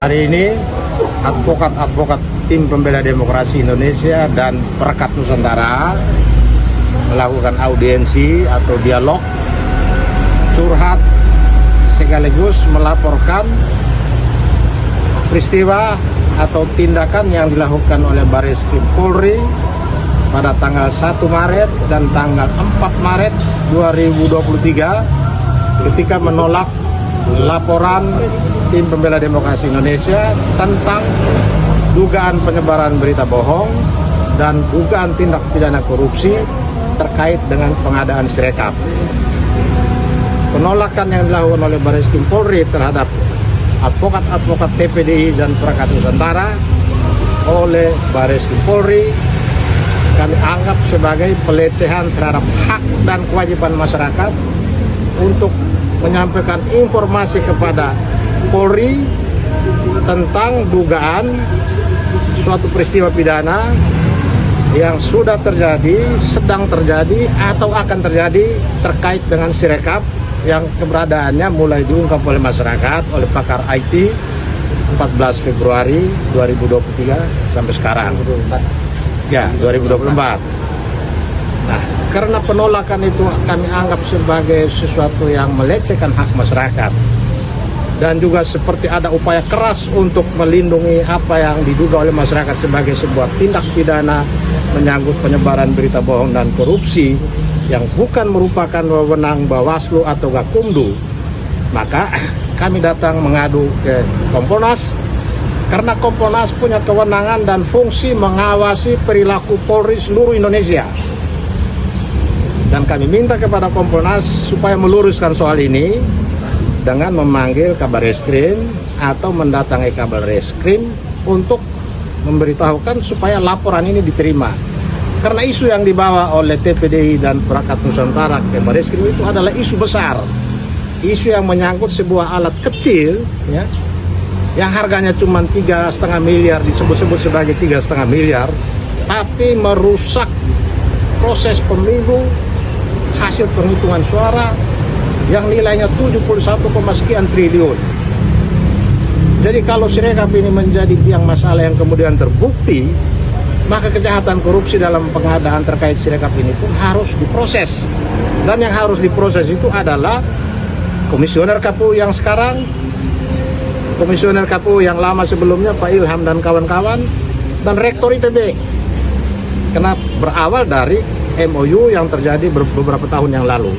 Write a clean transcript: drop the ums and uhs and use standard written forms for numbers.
Hari ini advokat-advokat tim pembela demokrasi Indonesia dan Perekat Nusantara melakukan audiensi atau dialog curhat sekaligus melaporkan peristiwa atau tindakan yang dilakukan oleh Barreskrim Polri pada tanggal 1 Maret dan tanggal 4 Maret 2023 ketika menolak laporan tim pembela demokrasi Indonesia tentang dugaan penyebaran berita bohong dan dugaan tindak pidana korupsi terkait dengan pengadaan Sirekap. Penolakan yang dilakukan oleh Barreskrim Polri terhadap advokat-advokat TPDI dan Perekat Nusantara oleh Barreskrim Polri kami anggap sebagai pelecehan terhadap hak dan kewajiban masyarakat untuk menyampaikan informasi kepada Polri tentang dugaan suatu peristiwa pidana yang sudah terjadi, sedang terjadi, atau akan terjadi terkait dengan Sirekap yang keberadaannya mulai diungkap oleh masyarakat, oleh pakar IT 14 Februari 2023 sampai sekarang. 2024. Nah, karena penolakan itu kami anggap sebagai sesuatu yang melecehkan hak masyarakat dan juga seperti ada upaya keras untuk melindungi apa yang diduga oleh masyarakat sebagai sebuah tindak pidana menyangkut penyebaran berita bohong dan korupsi yang bukan merupakan wewenang Bawaslu atau Gakumdu, maka kami datang mengadu ke Kompolnas karena Kompolnas punya kewenangan dan fungsi mengawasi perilaku Polri seluruh Indonesia. Dan kami minta kepada Kompolnas supaya meluruskan soal ini dengan memanggil Kabar Reskrim atau mendatangi Kabar Reskrim untuk memberitahukan supaya laporan ini diterima. Karena isu yang dibawa oleh TPDI dan Perekat Nusantara ke Barreskrim itu adalah isu besar. Isu yang menyangkut sebuah alat kecil ya, yang harganya cuma 3,5 miliar, disebut-sebut sebagai 3,5 miliar, tapi merusak proses pemilu, hasil penghitungan suara yang nilainya 71, sekian triliun. Jadi kalau Sirekap ini menjadi biang masalah yang kemudian terbukti, maka kejahatan korupsi dalam pengadaan terkait Sirekap ini pun harus diproses. Dan yang harus diproses itu adalah Komisioner KPU yang sekarang, Komisioner KPU yang lama sebelumnya Pak Ilham dan kawan-kawan, dan Rektor ITB. Karena berawal dari MOU yang terjadi beberapa tahun yang lalu.